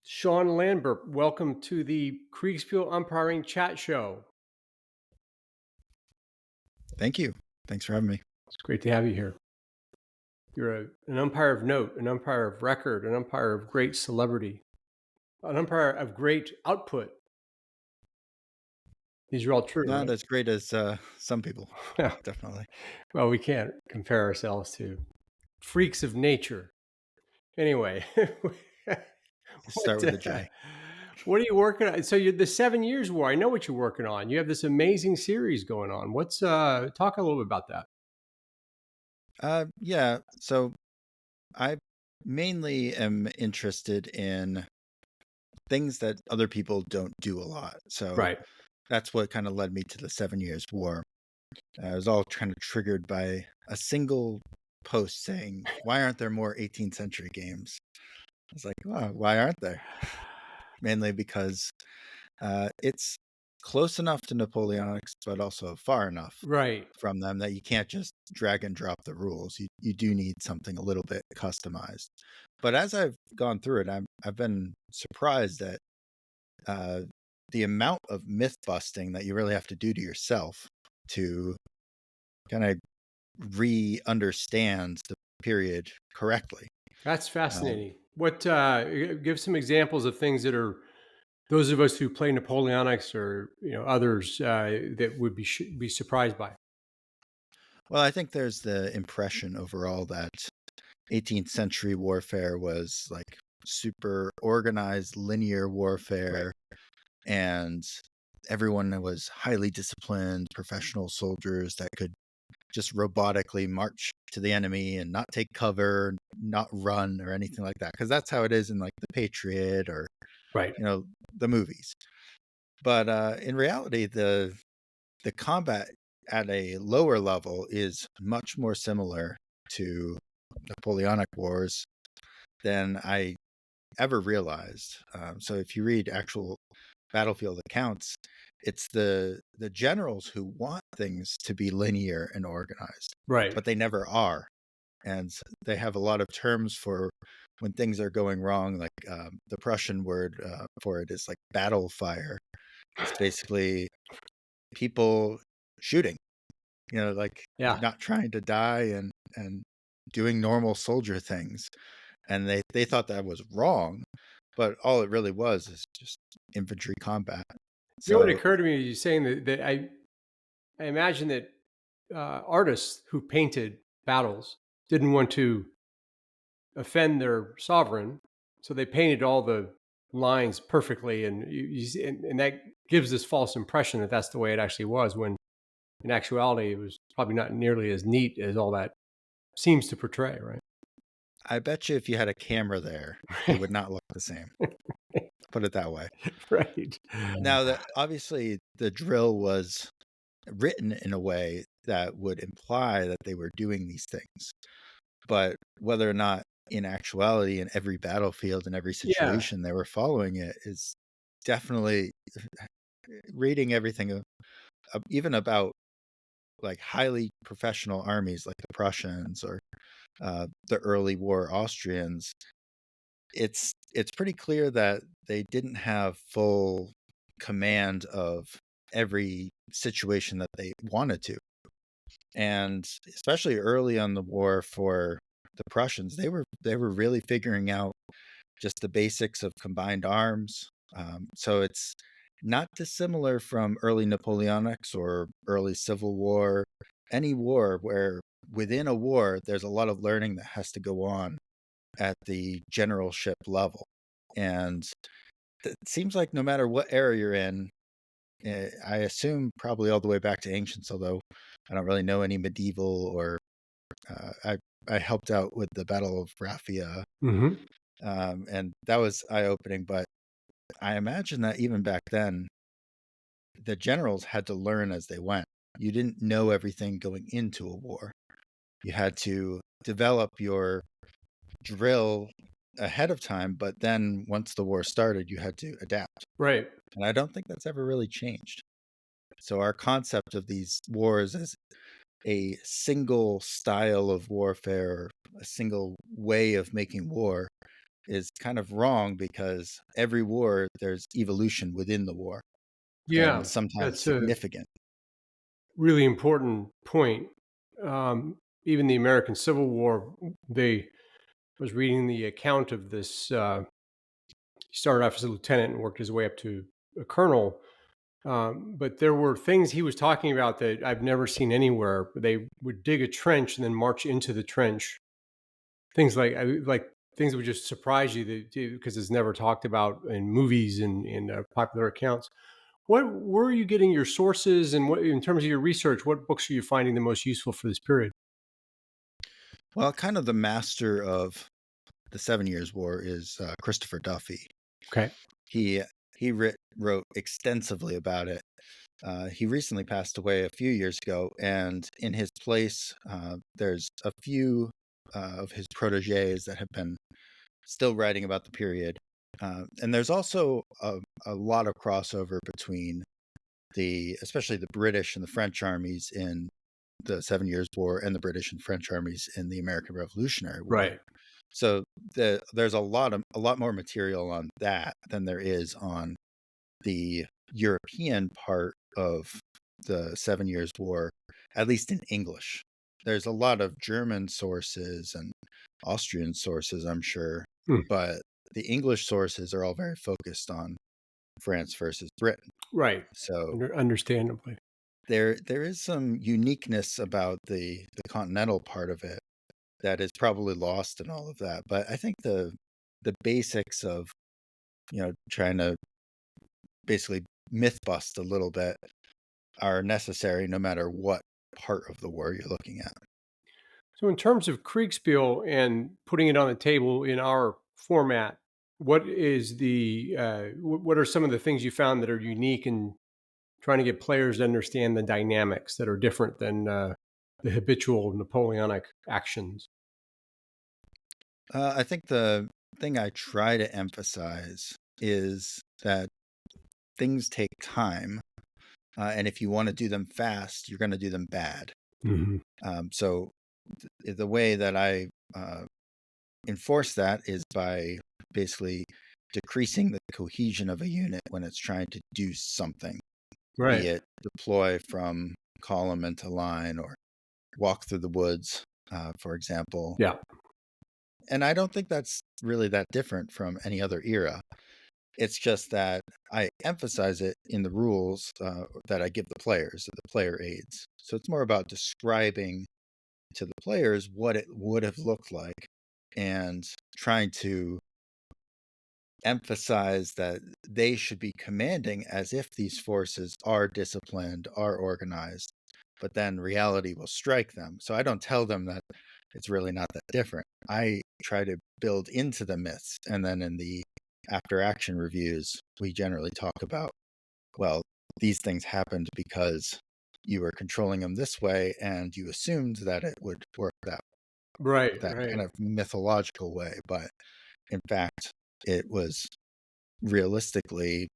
Sean Lambert, welcome to the Kriegsspiel Umpiring Chat Show. Thank you. Thanks for having me. It's great to have you here. You're an umpire of note, an umpire of record, an umpire of great celebrity, an umpire of great output. These are all true, Not right? as great as some people, Yeah. definitely. Well, we can't compare ourselves to freaks of nature. Anyway, Start what, with a J. what are you working on? So you're the 7 Years War. I know what you're working on. You have this amazing series going on. What's talk a little bit about that? Yeah, so I mainly am interested in things that other people don't do a lot. So Right. that's what kind of led me to the 7 Years War. It was all kind of triggered by a single post saying, "Why aren't there more 18th century games?" I was like, "Well, why aren't there?" Mainly because it's close enough to Napoleonics, but also far enough Right. from them that you can't just drag and drop the rules. You do need something a little bit customized. But as I've gone through it, I've been surprised at uh, the amount of myth busting that you really have to do to yourself to kind of re-understand the period correctly. That's Um, fascinating. What give some examples of things that are those of us who play Napoleonics or others that would be surprised by. well, I think there's the impression overall that 18th century warfare was like super organized, linear Right. warfare, and everyone was highly disciplined professional soldiers that could just robotically march to the enemy and not take cover, not run or anything like that, because that's how it is in like the Patriot or Right. the movies. But in reality, the combat at a lower level is much more similar to Napoleonic Wars than I ever realized. So if you read actual battlefield accounts, it's the generals who want things to be linear and organized, Right. but they never are, and they have a lot of terms for when things are going wrong. Like the Prussian word for it is like battle fire. It's basically people shooting, like Yeah. not trying to die and doing normal soldier things. And they thought that was wrong, but all it really was is just infantry combat. You know what So occurred to me? You saying that I imagine that artists who painted battles didn't want to offend their sovereign, so they painted all the lines perfectly, and and that gives this false impression that that's the way it actually was. When in actuality, it was probably not nearly as neat as all that seems to portray. Right. I bet you if you had a camera there, it would not look the same. Put it that way. Right. Now that obviously the drill was written in a way that would imply that they were doing these things, but whether or not in actuality in every battlefield in every Yeah. situation they were following it is definitely reading everything even about like highly professional armies like the Prussians or the early war Austrians. It's pretty clear that they didn't have full command of every situation that they wanted to. And especially early on the war for the Prussians, they were really figuring out just the basics of combined arms. So it's not dissimilar from early Napoleonics or early Civil War, any war where within a war there's a lot of learning that has to go on at the generalship level. And it seems like no matter what era you're in, I assume probably all the way back to ancients, although I don't really know any medieval or uh, I I helped out with the Battle of Raphia, Hmm. and that was eye opening. But I imagine that even back then, the generals had to learn as they went. You didn't know everything going into a war. You had to develop your drill ahead of time, but then once the war started, you had to adapt. Right. And I don't think that's ever really changed. So our concept of these wars as a single style of warfare, a single way of making war, is kind of wrong because every war, there's evolution within the war, and Yeah, sometimes that's a significant. really important point. Even the American Civil War, they was reading the account of this. He started off as a lieutenant and worked his way up to a colonel. But there were things he was talking about that I've never seen anywhere. They would dig a trench and then march into the trench. Things like things that would just surprise you because it's never talked about in movies and in popular accounts. What where are you getting your sources, and what in terms of your research? What books are you finding the most useful for this period? Well, kind of the master of the 7 Years' War is Christopher Duffy. Okay, He wrote extensively about it. He recently passed away a few years ago, and in his place, there's a few of his proteges that have been still writing about the period. And there's also a lot of crossover between especially the British and the French armies in the 7 Years' War and the British and French armies in the American Revolutionary War. right, So there's a lot more material on that than there is on the European part of the 7 Years' War, at least in English. There's a lot of German sources and Austrian sources, I'm sure, Hmm. but the English sources are all very focused on France versus Britain. Right. So Understandably. there is some uniqueness about the continental part of it that is probably lost in all of that. But I think the basics of trying to basically myth bust a little bit are necessary no matter what part of the war you're looking at. So, in terms of Kriegspiel and putting it on the table in our format, what are some of the things you found that are unique in trying to get players to understand the dynamics that are different than the habitual Napoleonic actions? I think the thing I try to emphasize is that things take time, and if you want to do them fast, you're going to do them bad. Hmm. So the way that I enforce that is by basically decreasing the cohesion of a unit when it's trying to do something, be Right. it deploy from column into line or walk through the woods, for example. Yeah. And I don't think that's really that different from any other era. It's just that I emphasize it in the rules that I give the players, the player aids. So it's more about describing to the players what it would have looked like and trying to emphasize that they should be commanding as if these forces are disciplined, are organized, but then reality will strike them. So I don't tell them that it's really not that different. I try to build into the myths. And then in the after action reviews, we generally talk about, well, these things happened because you were controlling them this way and you assumed that it would work Right. that Right. kind of mythological way. But in fact, it was realistically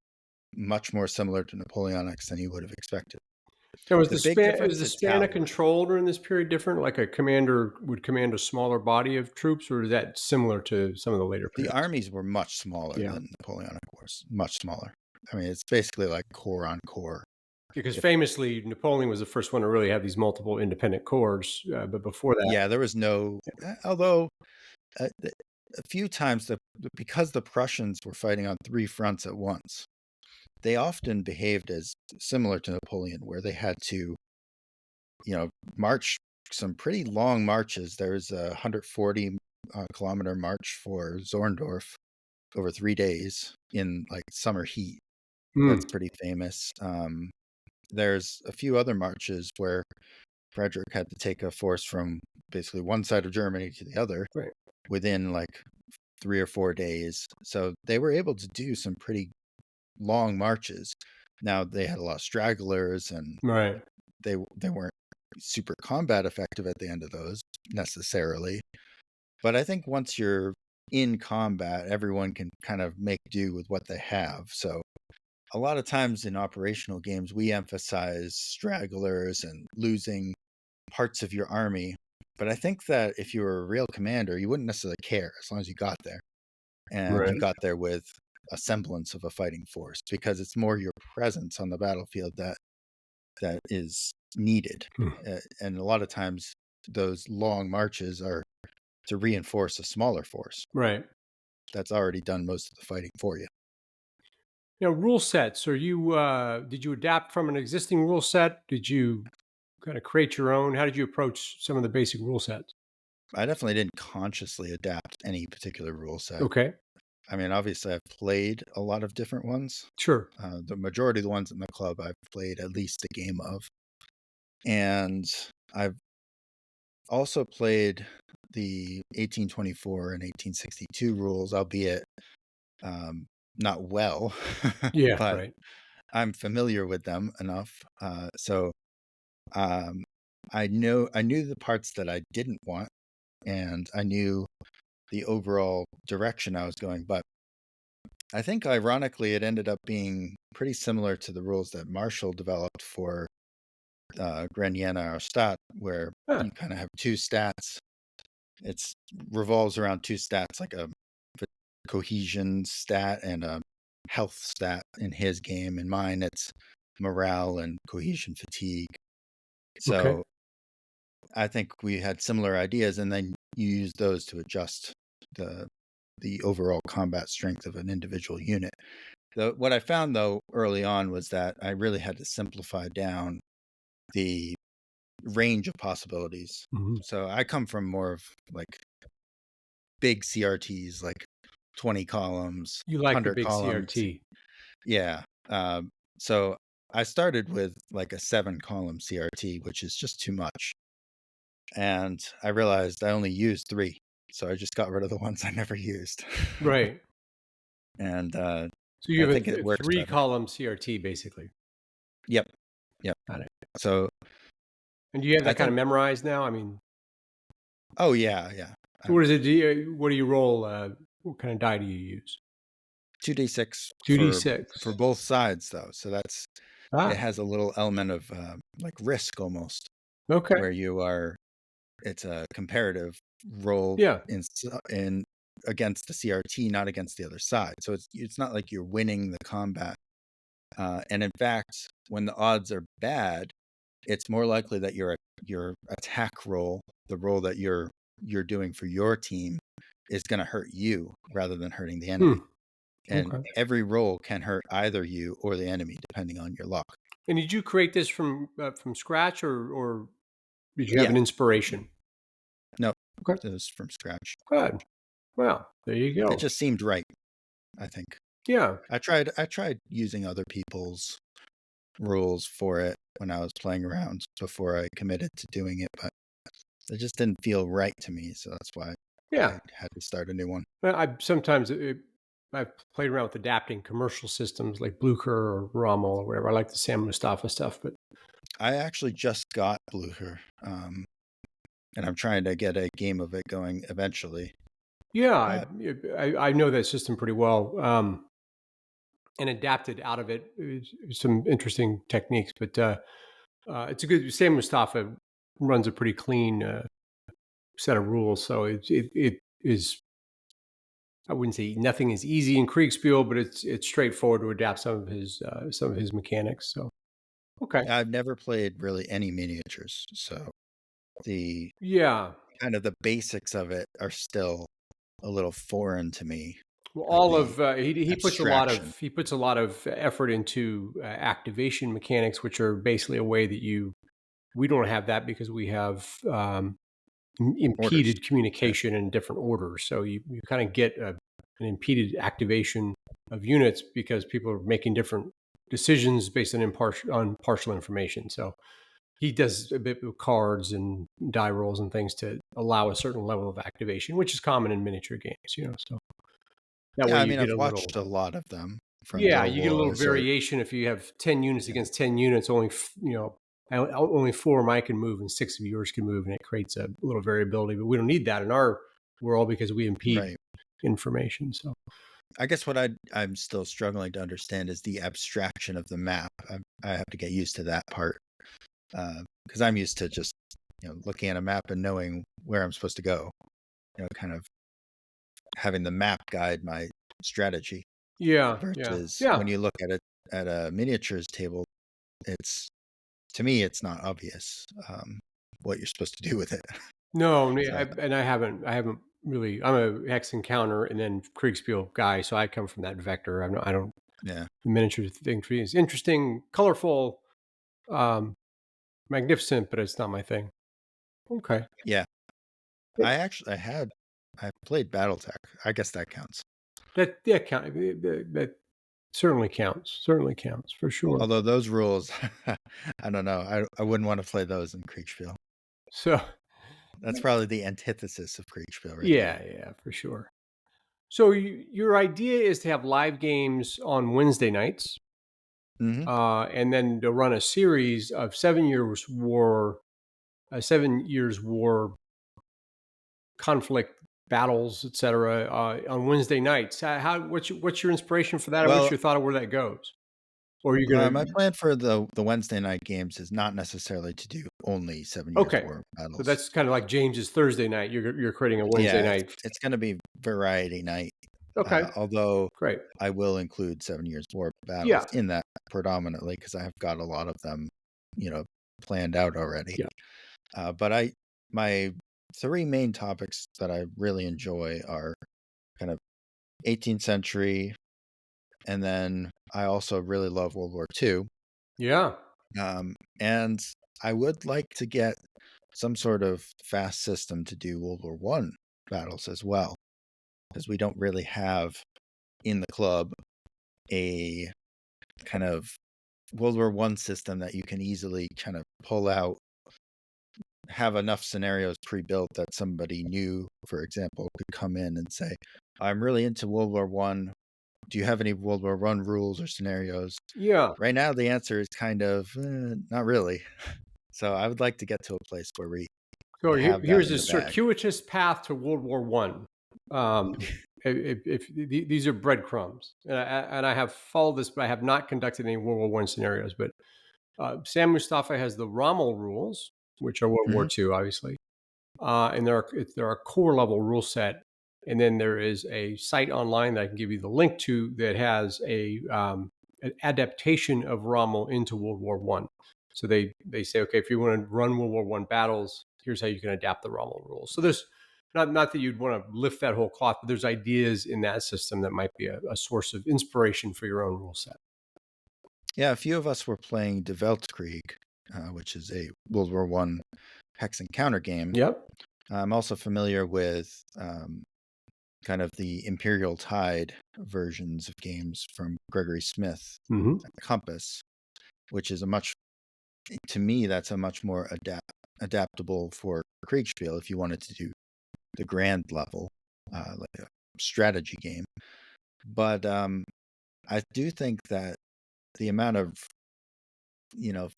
much more similar to Napoleonics than you would have expected. Now, The big is difference the is span of cavalry. control during this period different? Like a commander would command a smaller body of troops, or is that similar to some of the later The periods? armies were much smaller Yeah. than Napoleonic wars, much smaller. I mean, it's basically like corps on corps. Because If famously, Napoleon was the first one to really have these multiple independent corps. But before that, Yeah, there was no, although a few times because the Prussians were fighting on three fronts at once, they often behaved as similar to Napoleon, where they had to, march some pretty long marches. There was a 140 kilometer march for Zorndorf over 3 days in like summer heat. mm, That's pretty famous. There's a few other marches where Frederick had to take a force from basically one side of Germany to the other right, within like 3 or 4 days. So they were able to do some pretty long marches. Now they had a lot of stragglers and right, they weren't super combat effective at the end of those necessarily. But I think once you're in combat, everyone can kind of make do with what they have. So a lot of times in operational games, we emphasize stragglers and losing parts of your army. But I think that if you were a real commander, you wouldn't necessarily care as long as you got there. and you Right. got there with a semblance of a fighting force, because it's more your presence on the battlefield that is needed. Hmm. And a lot of times those long marches are to reinforce a smaller force Right. that's already done most of the fighting for you. Now, rule sets. Are you did you adapt from an existing rule set? Did you kind of create your own? How did you approach some of the basic rule sets? I definitely didn't consciously adapt any particular rule set. Okay. I mean, obviously, I've played a lot of different ones. Sure. The majority of the ones in the club I've played at least a game of. And I've also played the 1824 and 1862 rules, albeit not well, Yeah. but Right. I'm familiar with them enough. So um, I knew the parts that I didn't want, and I knew the overall direction I was going. But I think, ironically, it ended up being pretty similar to the rules that Marshall developed for Grenier Stat, where Huh. you kind of have two stats. It revolves around two stats, like a cohesion stat and a health stat in his game. In mine, it's morale and cohesion fatigue. Okay. So I think we had similar ideas, and then you use those to adjust the overall combat strength of an individual unit. What I found, though, early on was that I really had to simplify down the range of possibilities. Mhm. So I come from more of like big CRTs, like 20 columns, You like the 100 big columns. CRT. Yeah. So I started with like a 7-column CRT, which is just too much. And I realized I only used 3. So I just got rid of the ones I never used. Right. And So you I have think it a works three better. column CRT basically. Yep. Yep. Got it. So And do you have I that kind think, of memorized now? I mean, oh, yeah. Yeah. so what is it? What do you roll? What kind of die do you use? 2d6 for 2d6. both sides, though. So it Ah, has a little element of like risk almost, okay. where it's a comparative roll Yeah. in against the CRT, not against the other side. So it's not like you're winning the combat. And in fact, when the odds are bad, it's more likely that your attack roll, the roll that you're doing for your team, is going to hurt you rather than hurting the enemy. Hmm. And Okay. every roll can hurt either you or the enemy, depending on your luck. And did you create this from scratch, or did you have Yeah. an inspiration? No, Okay. it was from scratch. Good. Well, there you It go. just seemed right, I think. Yeah. I tried using other people's rules for it when I was playing around before I committed to doing it, but it just didn't feel right to me, so that's why I Yeah. had to start a new one. Well, I've played around with adapting commercial systems like Blucher or Rommel or whatever. I like the Sam Mustafa stuff, but I actually just got Blucher, and I'm trying to get a game of it going eventually. yeah, But I know that system pretty well, and adapted out of it some interesting techniques. But it's a good. Sam Mustafa runs a pretty clean set of rules, so it is. I wouldn't say nothing is easy in Kriegsspiel, but it's straightforward to adapt some of his mechanics. So okay, I've never played really any miniatures, so the yeah. kind of the basics of it are still a little foreign to me, Well, like all the of he abstraction. puts a lot of effort into activation mechanics, which are basically a way that we don't have that because we have Orders. impeded Yeah. communication in different orders. So you kind of get an impeded activation of units because people are making different decisions based on partial information. So he does a bit with cards and die rolls and things to allow a certain level of activation, which is common in miniature games. So that Yeah, way I you mean, get I've a little. watched a lot of them from Yeah, World you get a little Wars or variation if you have 10 units yeah, against 10 units. Only 4 of mine can move and 6 of yours can move, and it creates a little variability. But we don't need that in our world because we impede right. information. So I guess what I'm still struggling to understand is the abstraction of the map. I have to get used to that part, because I'm used to just looking at a map and knowing where I'm supposed to go. Kind of having the map guide my strategy Yeah, yeah, versus yeah. when you look at a miniatures table, it's to me it's not obvious what you're supposed to do with it. No, So I haven't really. I'm a hex encounter and then Kriegsspiel guy, so I come from that vector. I don't. yeah, The miniature thing for me is interesting, colorful, um, magnificent, but it's not my thing. Okay. yeah. I played BattleTech. I guess that counts. That certainly counts. Certainly counts for sure. Although those rules, I don't know. I wouldn't want to play those in Kriegsspiel. So That's probably the antithesis of Kriegsspiel right there. yeah, yeah, for sure. So your idea is to have live games on Wednesday nights, Hmm. and then to run a series of 7 years war, 7 years war conflict battles, etc. On Wednesday nights. What's your inspiration for that, or what's Well, your thought of where that goes? Or are you gonna? my plan for the Wednesday night games is not necessarily to do only 7 Years Okay, War so battles. that's kind of like James's Thursday night. You're creating a Wednesday Yeah, night. it's going to be variety night. Okay, Although great. I will include 7 Years War battles Yeah, in that predominantly because I have got a lot of them, planned out already. yeah, But my three main topics that I really enjoy are kind of 18th century, and then I also really love World War II. yeah, And I would like to get some sort of fast system to do World War One battles as well, because we don't really have in the club a kind of World War One system that you can easily kind of pull out, have enough scenarios pre-built that somebody new, for example, could come in and say, "I'm really into World War One. Do you have any World War One rules or scenarios?" yeah. Right now, the answer is kind of not really. So I would like to get to a place where we So have that here's in a the bag. circuitous path to World War One. If these are breadcrumbs, and I have followed this, but I have not conducted any World War One scenarios. But Sam Mustafa has the Rommel rules, which are World War Hmm. Two, obviously, and there are core level rule set, and then there is a site online that I can give you the link to that has an adaptation of Rommel into World War One. So they say, okay, if you want to run World War One battles, here's how you can adapt the Rommel rules. So there's not that you'd want to lift that whole cloth, but there's ideas in that system that might be a source of inspiration for your own rule set. Yeah, a few of us were playing De Weltkrieg, which is a World War One hex and counter game. Yep. I'm also familiar with kind of the Imperial Tide versions of games from Gregory Smith Hmm. at Compass, which is to me, that's a much more adaptable for Kriegspiel if you wanted to do the grand level, like a strategy game. But I do think that the amount of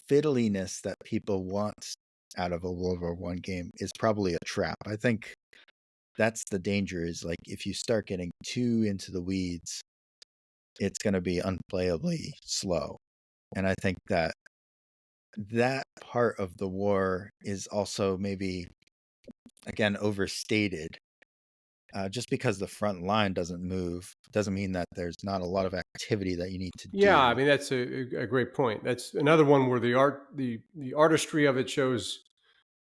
fiddliness that people want out of a World War One game is probably a trap. I think that's the danger is like if you start getting too into the weeds, it's going to be unplayably slow. And I think that part of the war is also maybe again overstated. Just because the front line doesn't move doesn't mean that there's not a lot of activity that you need to Yeah, I do. mean that's a great point. That's another one where the artistry of it shows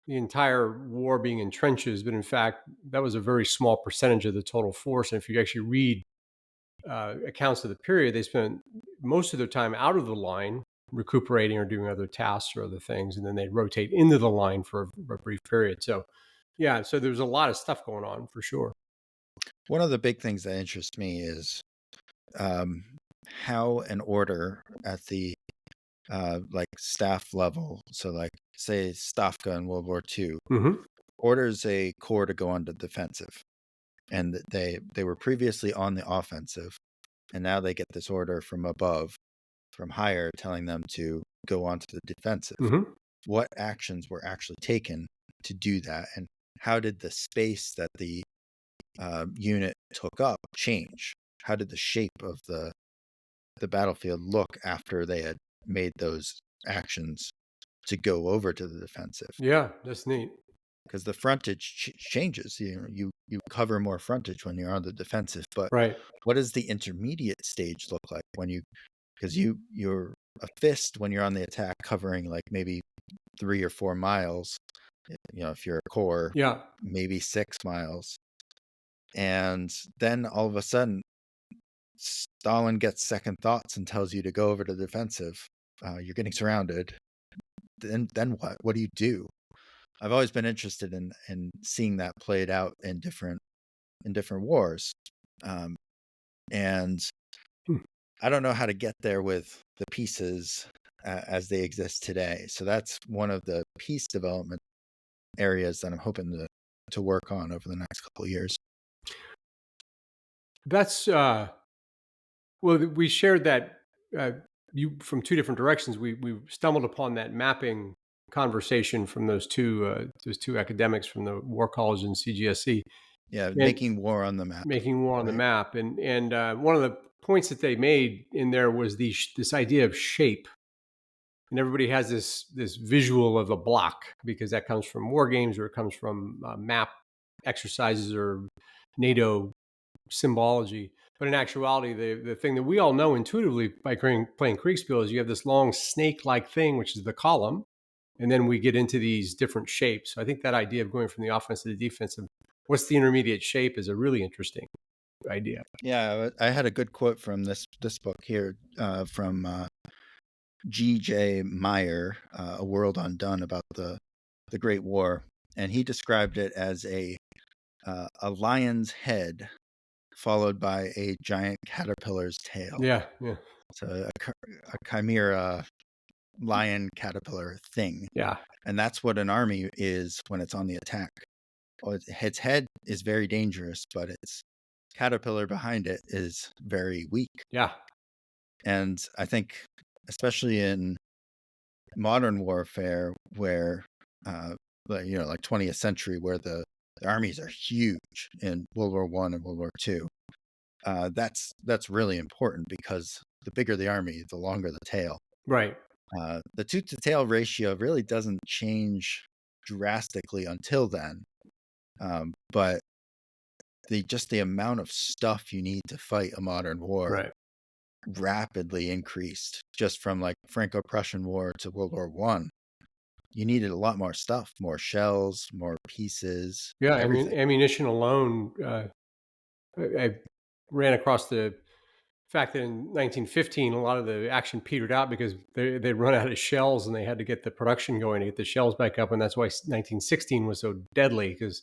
the entire war being in trenches, but in fact that was a very small percentage of the total force. And if you actually read accounts of the period, they spent most of their time out of the line, recuperating or doing other tasks or other things, and then they'd rotate into the line for a brief period. So, yeah, so there's a lot of stuff going on for sure. One of the big things that interests me is um, how an order at the like staff level, so like say Stavka in World War II, Hmm. orders a corps to go on the defensive, and they were previously on the offensive, and now they get this order from above, from higher, telling them to go on to the defensive. Hmm. What actions were actually taken to do that, and how did the space that the unit took up change? How did the shape of the battlefield look after they had made those actions to go over to the defensive? Yeah, that's neat. because the frontage changes. You cover more frontage when you're on the defensive. But Right. what does the intermediate stage look like when because you're a fist when you're on the attack, covering like maybe 3 or 4 miles. If you're a corps, Yeah. maybe 6 miles. And then all of a sudden, Stalin gets second thoughts and tells you to go over to the defensive. You're getting surrounded. Then what? What do you do? I've always been interested in seeing that played out in different wars, and Hmm. I don't know how to get there with the pieces as they exist today. So that's one of the piece development areas that I'm hoping to work on over the next couple of years. That's well, we shared that you from two different directions. We stumbled upon that mapping conversation from those two academics from the War College and CGSC, Yeah, and making war on the map, making war on the right? map. And one of the points that they made in there was this idea of shape. And everybody has this visual of a block because that comes from war games, or it comes from map exercises or NATO symbology. But in actuality, the thing that we all know intuitively by playing Kriegsspiel is you have this long snake-like thing, which is the column, and then we get into these different shapes. So I think that idea of going from the offense to the defensive, what's the intermediate shape, is a really interesting idea. Yeah, I had a good quote from this book here from G.J. Meyer, A World Undone, about the Great War, and he described it as a lion's head followed by a giant caterpillar's tail. Yeah, yeah, So a chimera lion caterpillar thing. yeah, And that's what an army is when it's on the attack. Its head is very dangerous, but its caterpillar behind it is very weak. yeah. And I think, especially in modern warfare, where like 20th century, where the armies are huge in World War I and World War II, that's really important, because the bigger the army, the longer the tail. Right. The tooth to tail ratio really doesn't change drastically until then, but the amount of stuff you need to fight a modern war Right. rapidly increased, just from like Franco-Prussian War to World War I. You needed a lot more stuff, more shells, more pieces, Yeah, I mean, everything. ammunition alone. I ran across the fact that in 1915, a lot of the action petered out because they'd run out of shells and they had to get the production going to get the shells back up. And that's why 1916 was so deadly, because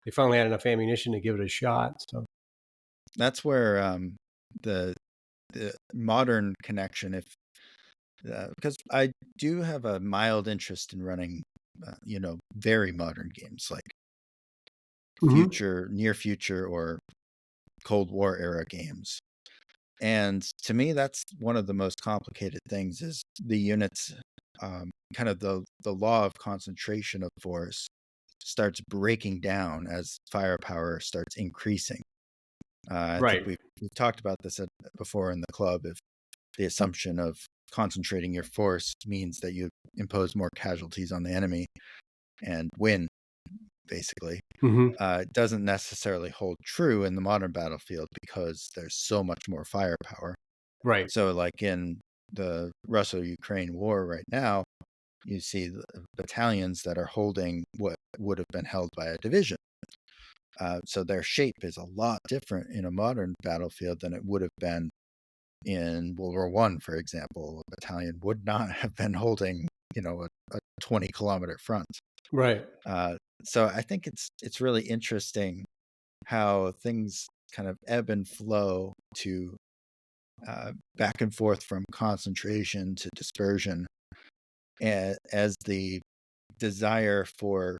they finally had enough ammunition to give it a shot. So That's where the modern connection, if because I do have a mild interest in running, very modern games like near future, or Cold War era games. And to me, that's one of the most complicated things, is the units, kind of the law of concentration of force starts breaking down as firepower starts increasing. I think right. we've talked about this before in the club. If the assumption of concentrating your force means that you impose more casualties on the enemy and win, basically, Hmm. it doesn't necessarily hold true in the modern battlefield, because there's so much more firepower. Right. So, like in the Russo-Ukraine war right now, you see the battalions that are holding what would have been held by a division. So their shape is a lot different in a modern battlefield than it would have been in World War I, for example. A battalion would not have been holding, a 20-kilometer front. Right. So I think it's really interesting how things kind of ebb and flow to back and forth from concentration to dispersion, as the desire for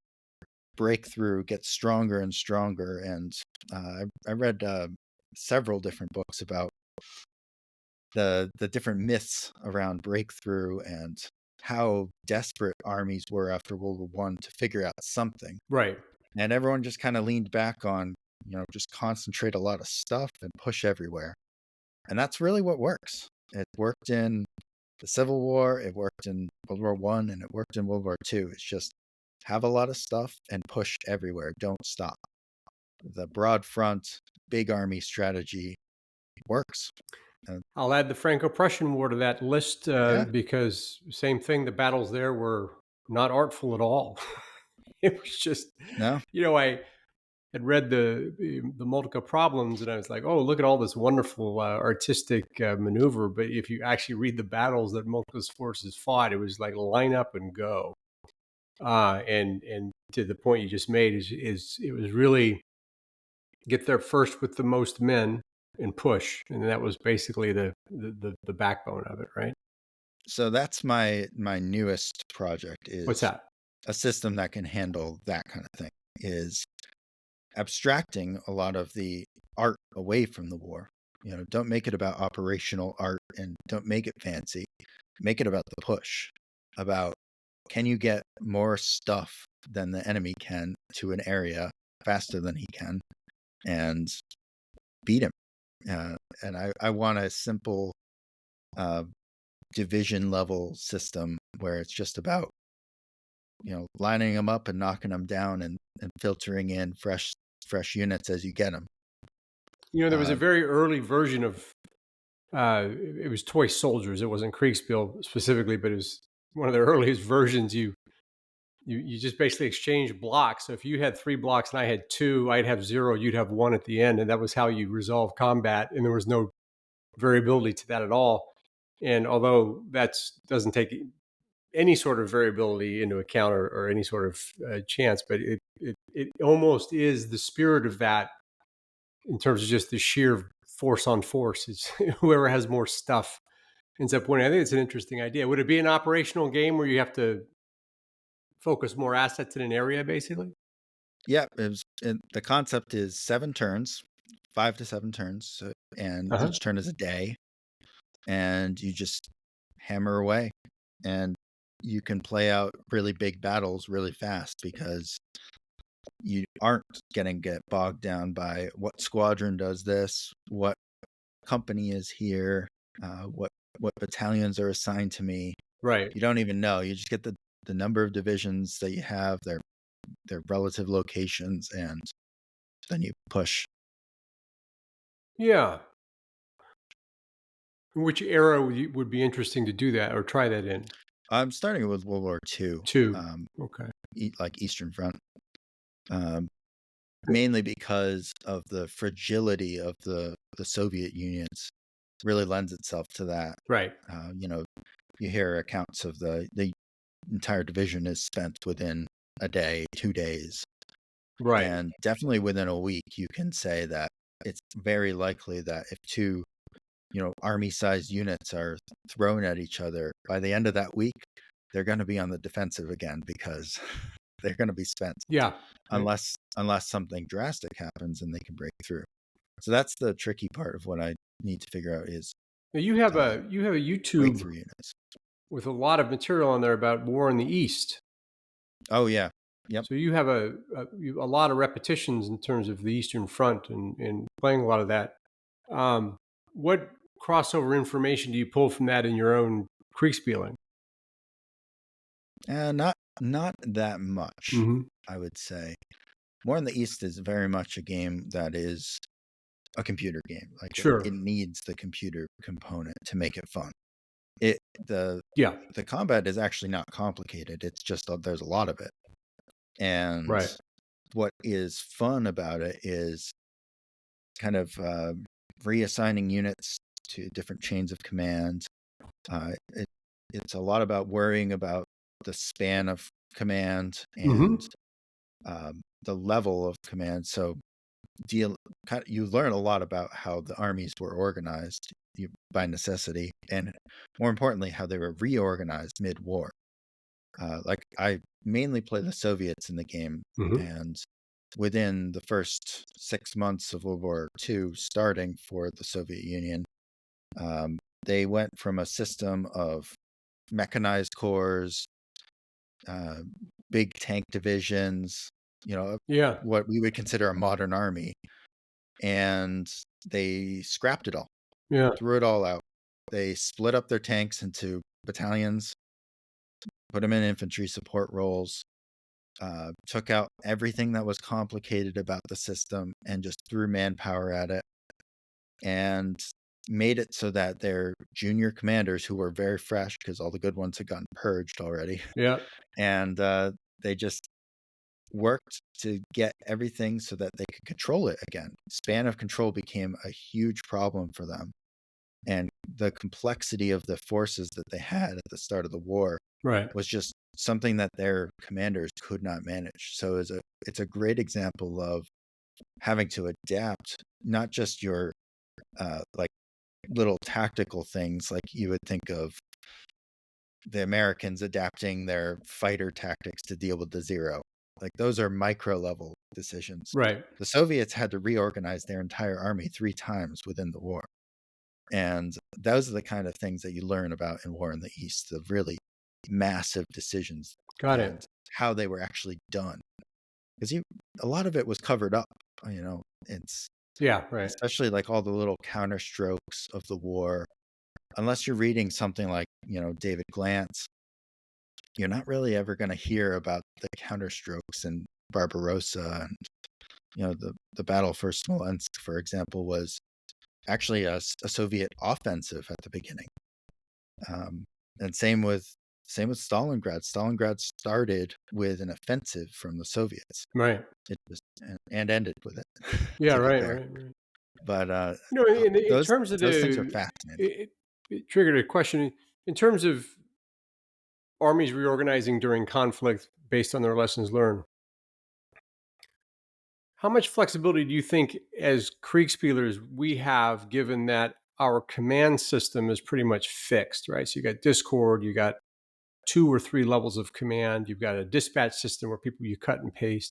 breakthrough gets stronger and stronger. And I read several different books about the different myths around breakthrough, and how desperate armies were after World War I to figure out something. Right. And everyone just kind of leaned back on, just concentrate a lot of stuff and push everywhere. And that's really what works. It worked in the Civil War, it worked in World War I, and it worked in World War II. It's just have a lot of stuff and push everywhere. Don't stop. The broad front, big army strategy works. Uh, I'll add the Franco-Prussian War to that list yeah, because same thing. The battles there were not artful at all. It was just, no, I had read the Multica problems, and I was like, oh, look at all this wonderful artistic maneuver. But if you actually read the battles that Multica's forces fought, it was like line up and go. And to the point you just made is it was really get there first with the most men and push, and that was basically the backbone of it, right? so that's my newest project What's is that? a system that can handle that kind of thing, is abstracting a lot of the art away from the war. Don't make it about operational art and don't make it fancy. Make it about the push, about can you get more stuff than the enemy can to an area faster than he can and beat him. And I want a simple uh, division level system where it's just about lining them up and knocking them down and filtering in fresh units as you get them. There was a Uh, very early version of it was toy soldiers. It wasn't Kriegsspiel specifically, but it was one of the earliest versions. You just basically exchange blocks. So if you had 3 blocks and I had 2, I'd have 0, you'd have 1 at the end, and that was how you resolve combat. And there was no variability to that at all. And although that doesn't take any sort of variability into account or any sort of chance, but it almost is the spirit of that in terms of just the sheer force on force. It's whoever has more stuff ends up winning. I think it's an interesting idea. Would it be an operational game where you have to focus more assets in an area, basically? yeah, the concept is 7 turns, 5 to 7 turns, and Uh-huh. each turn is a day, and you just hammer away, and you can play out really big battles really fast because you aren't going to get bogged down by what squadron does this, what company is here, what battalions are assigned to me. Right. You don't even know. You just get the number of divisions that you have, their relative locations, and then you push. Yeah. Which era would be interesting to do that or try that in? I'm starting with World War II, 2. Okay. like Eastern Front, um, mainly because of the fragility of the Soviet Unions. Really lends itself to that. Right. You hear accounts of the entire division is spent within a day, 2 days, Right. and definitely within a week. You can say that it's very likely that if two army-sized units are thrown at each other, by the end of that week, they're going to be on the defensive again because they're going to be spent Yeah. Right. unless something drastic happens and they can break through. So that's the tricky part of what I need to figure out is Now you have uh, a YouTube breakthrough units. with a lot of material on there about war in the East. Oh yeah, yep. So you have a lot of repetitions in terms of the Eastern Front and playing a lot of that. What crossover information do you pull from that in your own Kriegspieling? Not that much, Mm-hmm. I would say. War in the East is very much a game that is a computer game. Like it Sure. needs the computer component to make it fun. It Yeah. the combat is actually not complicated. It's just there's a lot of it. And Right. what is fun about it is kind of reassigning units to different chains of command. It's a lot about worrying about the span of command and Mm-hmm. the level of command. So you learn a lot about how the armies were organized by necessity, and more importantly, how they were reorganized mid-war. Like I mainly play the Soviets in the game, Mm-hmm. and within the first 6 months of World War II, starting for the Soviet Union, they went from a system of mechanized corps, uh, big tank divisions, Yeah. what we would consider a modern army, and they scrapped it all, Yeah. threw it all out. They split up their tanks into battalions, put them in infantry support roles, took out everything that was complicated about the system and just threw manpower at it, and made it so that their junior commanders, who were very fresh because all the good ones had gotten purged already, Yeah. and they just worked to get everything so that they could control it again. Span of control became a huge problem for them. And the complexity of the forces that they had at the start of the war Right. was just something that their commanders could not manage. So it's a great example of having to adapt not just your like little tactical things, like you would think of the Americans adapting their fighter tactics to deal with the zero. Like those are micro level decisions. Right. The Soviets had to reorganize their entire army 3 times within the war. And those are the kind of things that you learn about in War in the East, the really massive decisions Got and it. how they were actually done. Because a lot of it was covered up, it's Yeah. Right. especially like all the little counter strokes of the war. Unless you're reading something like, David Glantz, you're not really ever going to hear about the counter strokes in Barbarossa. And, the battle for Smolensk, for example, was actually a Soviet offensive at the beginning. And same with Stalingrad. Stalingrad started with an offensive from the Soviets. Right. It just and ended with it. Yeah. To be Right. fair, Right. Right. but In those terms of those things are the, fascinating. it triggered a question in terms of armies reorganizing during conflict based on their lessons learned. How much flexibility do you think, as Kriegspielers, we have, given that our command system is pretty much fixed, right? So you got Discord, you got 2 or 3 levels of command, you've got a dispatch system where people you cut and paste,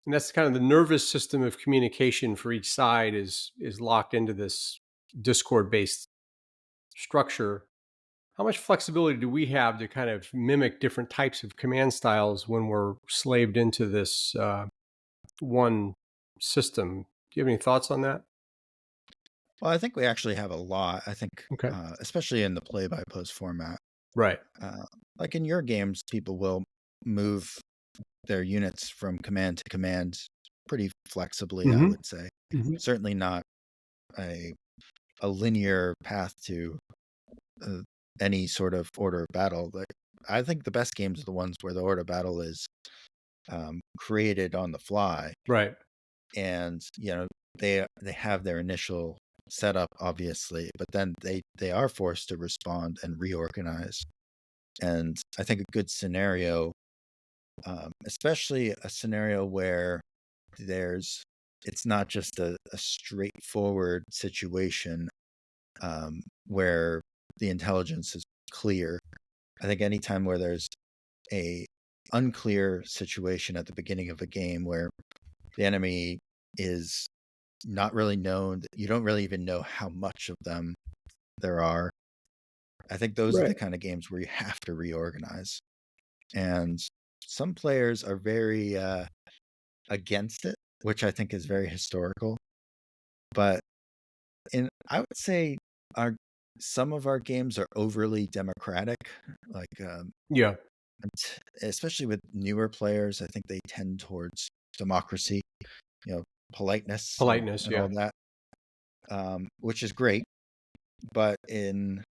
and that's kind of the nervous system of communication for each side is locked into this Discord based structure. How much flexibility do we have to kind of mimic different types of command styles when we're slaved into this one system? Do you have any thoughts on that? Well, I think we actually have a lot. I think, Okay. especially in the play-by-post format, Right. uh, like in your games, people will move their units from command to command pretty flexibly, I Hmm. would say. Hmm. Certainly not a linear path to uh, any sort of order of battle. Like, I think the best games are the ones where the order of battle is created on the fly, Right. and they have their initial setup, obviously, but then they are forced to respond and reorganize. And I think a good scenario, especially a scenario where it's not just a straightforward situation, where the intelligence is clear. I think anytime where there's a unclear situation at the beginning of a game where the enemy is not really known, you don't really even know how much of them there are. I think those are the Right. kind of games where you have to reorganize. And some players are very against it, which I think is very historical. But I would say our some of our games are overly democratic, like Yeah. especially with newer players. I think they tend towards democracy, you know, politeness Politeness. and Yeah. all that, which is great. But in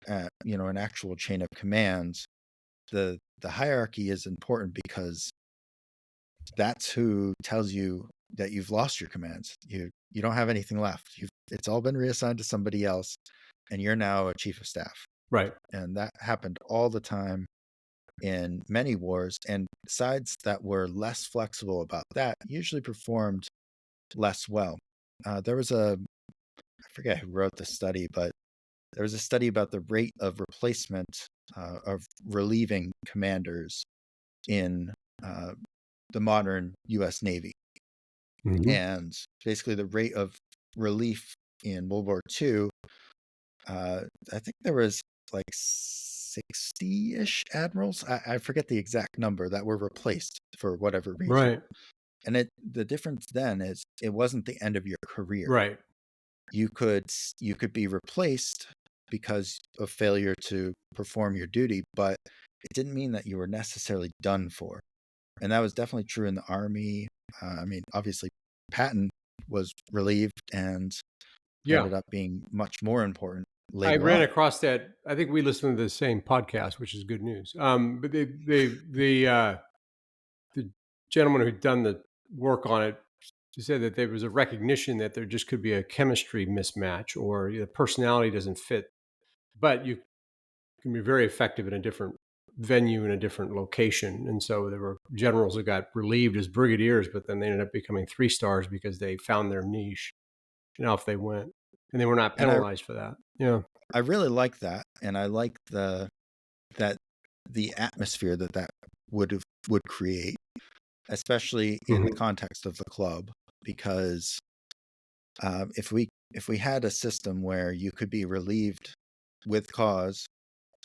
an actual chain of commands, the hierarchy is important because that's who tells you that you've lost your commands. You don't have anything left. It's all been reassigned to somebody else, and you're now a chief of staff. Right. And that happened all the time in many wars. And sides that were less flexible about that usually performed less well. There was I forget who wrote the study, but there was a study about the rate of replacement of relieving commanders in uh, the modern U.S. Navy. Hmm. And basically, the rate of relief in World War II, I think there was like 60-ish admirals. I forget the exact number that were replaced for whatever reason. Right. And the difference then is it wasn't the end of your career. Right. You could be replaced because of failure to perform your duty, but it didn't mean that you were necessarily done for. And that was definitely true in the Army. I mean, obviously, Patton was relieved and Yeah. ended up being much more important I later ran on. across that. I think we listened to the same podcast, which is good news. But the gentleman who'd done the work on it said that there was a recognition that there just could be a chemistry mismatch, or the personality doesn't fit, but you can be very effective in a different venue in a different location. And so there were generals who got relieved as brigadiers, but then they ended up becoming 3 stars because they found their niche and off they went, and they were not And penalized for that. Yeah. I really like that, and I like that the atmosphere that would create, especially in the Mhm. context of the club, because if we had a system where you could be relieved with cause,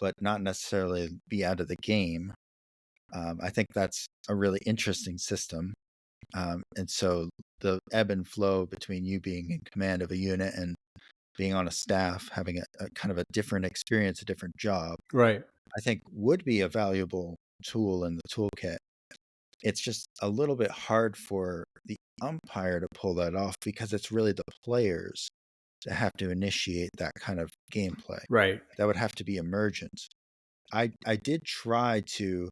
but not necessarily be out of the game, I think that's a really interesting system. And so the ebb and flow between you being in command of a unit and being on a staff, having a kind of a different experience, a different job, Right. I think would be a valuable tool in the toolkit. It's just a little bit hard for the umpire to pull that off because it's really the players that have to initiate that kind of gameplay. Right. That would have to be emergent. I did try to,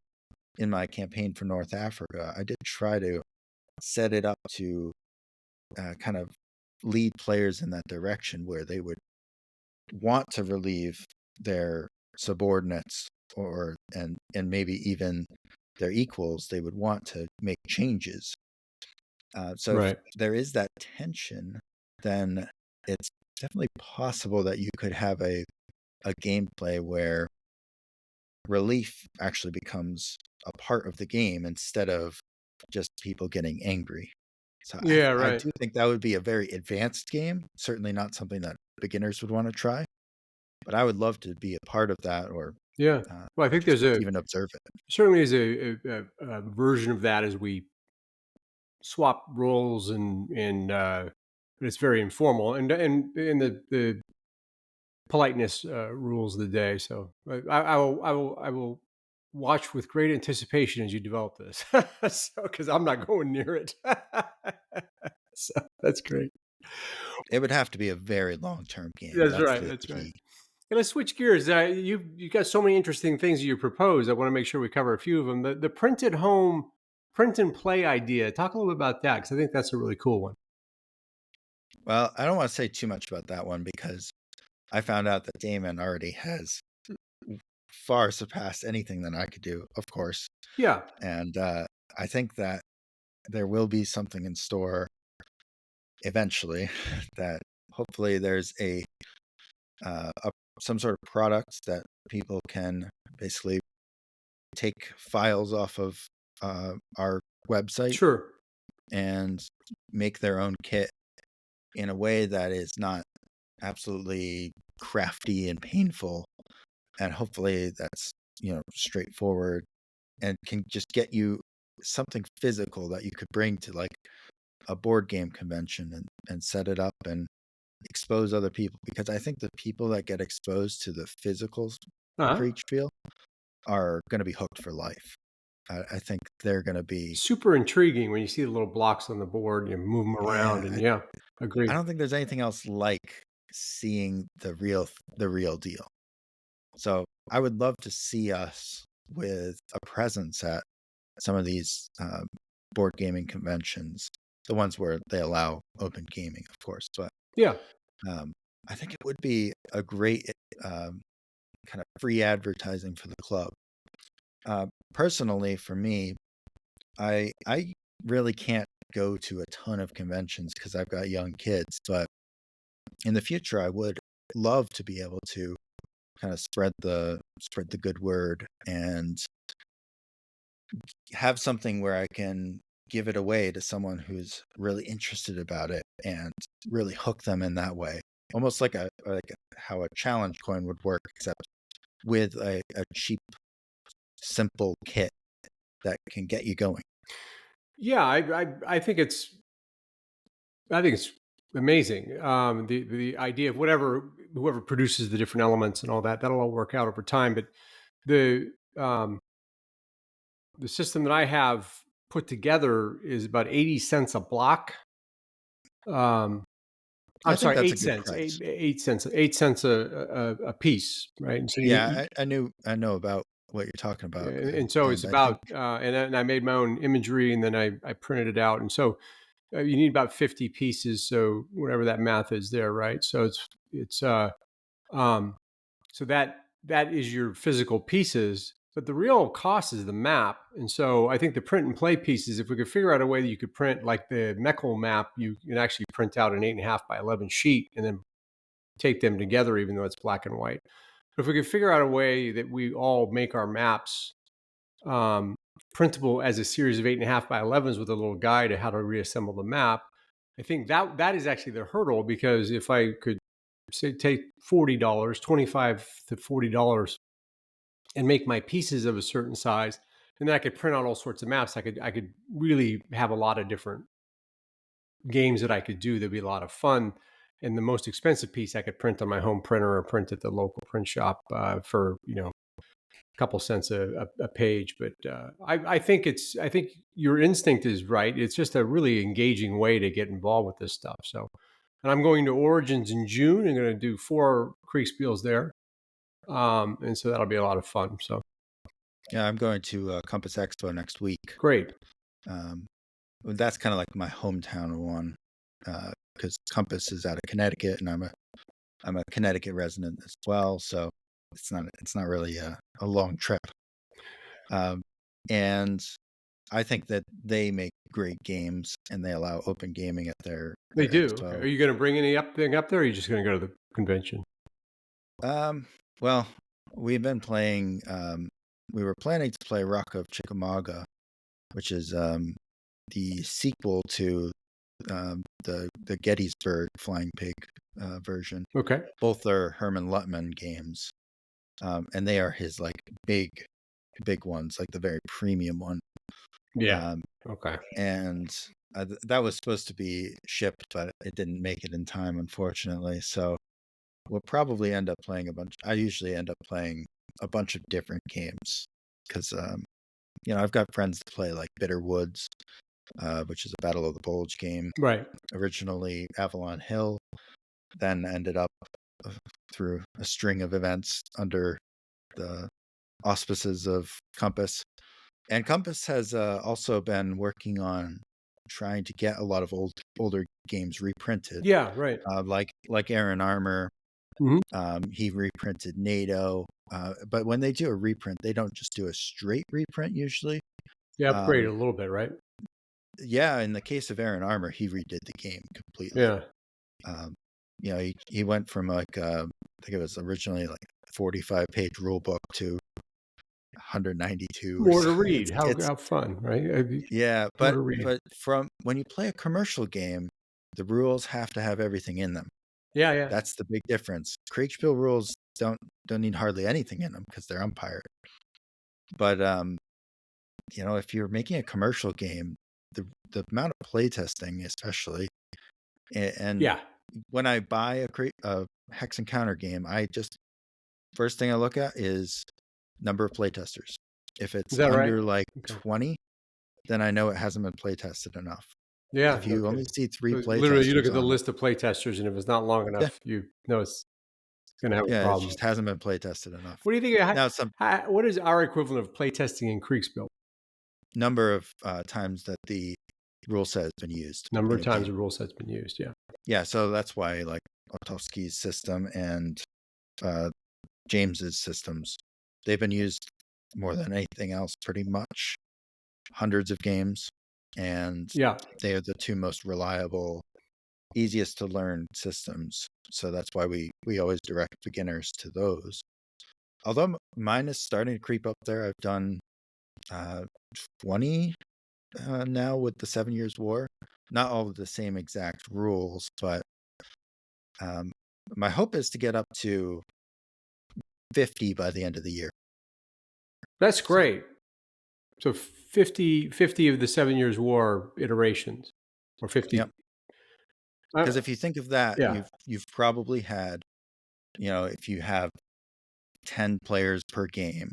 in my campaign for North Africa, I did try to set it up to kind of lead players in that direction where they would want to relieve their subordinates and maybe even their equals. They would want to make changes. So if Right. there is that tension, then it's definitely possible that you could have a gameplay where relief actually becomes a part of the game instead of just people getting angry. So Yeah. I Right. do think that would be a very advanced game. Certainly not something that beginners would want to try, but I would love to be a part of that or Yeah. uh, Well, I think just there's a even observe it. certainly is a version of that as we swap roles, and but it's very informal, and the politeness rules the day. So I will watch with great anticipation as you develop this, so because I'm not going near it. So that's great. It would have to be a very long-term game. That's That's right. the That's right. key. And let's switch gears. You got so many interesting things you propose. I want to make sure we cover a few of them. The print at home, print and play idea. Talk a little bit about that because I think that's a really cool one. Well, I don't want to say too much about that one because I found out that Damon already has far surpassed anything that I could do, of course. Yeah, And I think that there will be something in store eventually that hopefully there's some sort of product that people can basically take files off of our website sure. and make their own kit in a way that is not absolutely crafty and painful, and hopefully that's straightforward and can just get you something physical that you could bring to like a board game convention and set it up and expose other people, because I think the people that get exposed to the physical Uh-huh. Kriegsspiel are going to be hooked for life. I think they're going to be. Super intriguing when you see the little blocks on the board, you move them around, Yeah, and yeah, I agreed. don't think there's anything else like seeing the real deal. So I would love to see us with a presence at some of these board gaming conventions, the ones where they allow open gaming, of course. But Yeah, um, I think it would be a great um, kind of free advertising for the club. Uh, Personally, for me, I really can't go to a ton of conventions because I've got young kids. But in the future, I would love to be able to kind of spread the good word and have something where I can give it away to someone who's really interested about it and really hook them in that way. Almost like how a challenge coin would work, except with a cheap, simple kit that can get you going. yeah. I think it's amazing. The idea of whoever produces the different elements and all that, that'll all work out over time. But the um, the system that I have put together is about 80 cents a block. I'm I think sorry, that's a 8 good cents, price. 8 cents a piece, right? And so Yeah, I know about what you're talking about, and so it's and I think about, and I made my own imagery, and then I printed it out. And so you need about 50 pieces. So whatever that math is there, right? So um, so that is your physical pieces, but the real cost is the map. And so I think the print and play pieces, if we could figure out a way that you could print like the Meckel map, you can actually print out an 8.5 by 11 sheet and then take them together, even though it's black and white. But if we could figure out a way that we all make our maps um, printable as a series of 8.5 by 11s with a little guide to how to reassemble the map, I think that is actually the hurdle, because if I could say take $40, 25 to $40, and make my pieces of a certain size, and then I could print out all sorts of maps. I could really have a lot of different games that I could do. That'd be a lot of fun. And the most expensive piece I could print on my home printer or print at the local print shop for a couple cents a page. But I think your instinct is right. It's just a really engaging way to get involved with this stuff. So, and I'm going to Origins in June. I'm going to do 4 Kriegsspiels there, and so that'll be a lot of fun. So, yeah, I'm going to Compass Expo next week. great. That's kind of like my hometown one, because Compass is out of Connecticut, and I'm a Connecticut resident as well, so it's not really a long trip. And I think that they make great games, and they allow open gaming at their They do. expo. Okay. Are you going to bring anything up there, or are you just going to go to the convention? Well, we've been playing. We were planning to play Rock of Chickamauga, which is the sequel to the Gettysburg Flying Pig version. Okay. Both are Herman Luttman games, and they are his like big ones, like the very premium one. Yeah. Okay. And that was supposed to be shipped, but it didn't make it in time, unfortunately. So we'll probably end up playing a bunch. I usually end up playing a bunch of different games because I've got friends that play like Bitter Woods, which is a Battle of the Bulge game. Right. Originally Avalon Hill, then ended up through a string of events under the auspices of Compass. And Compass has also been working on trying to get a lot of older games reprinted. Yeah. Right. Like Aaron Armour. Mm-hmm. He reprinted NATO. But when they do a reprint, they don't just do a straight reprint usually. Yeah. Upgrade a little bit, right? Yeah, in the case of Aaron Armour, he redid the game completely. Yeah. He went from like I think it was originally like 45-page rule book to 192. More to read. How fun, right? Yeah, More but to read. from when you play a commercial game, the rules have to have everything in them. Yeah. Yeah. That's the big difference. Kriegsspiel rules don't need hardly anything in them because they're Umpire. But if you're making a commercial game, the amount of playtesting, especially, and Yeah. when I buy a Hex Encounter game, first thing I look at is number of playtesters. If it's under like 20, then I know it hasn't been playtested enough. Yeah. If you only see 3 playtesters, literally, you look at the list of playtesters, and if it's not long enough, you know it's going to have a problem. It just hasn't been playtested enough. What do you think? What is our equivalent of playtesting in Kriegsspiel? Number of times that the rule set has been used. Number of times the rule set's been used. Yeah. Yeah. So that's why like Otowski's system and James's systems, they've been used more than anything else, pretty much. Hundreds of games, and they are the 2 most reliable, easiest to learn systems. So that's why we always direct beginners to those. Although mine is starting to creep up there. I've done 20 now with the 7 Years' War. Not all of the same exact rules, but my hope is to get up to 50 by the end of the year. That's great. So 50 of the 7 Years' War iterations, or 50. Yep. Because if you think of that, you've probably had, if you have 10 players per game,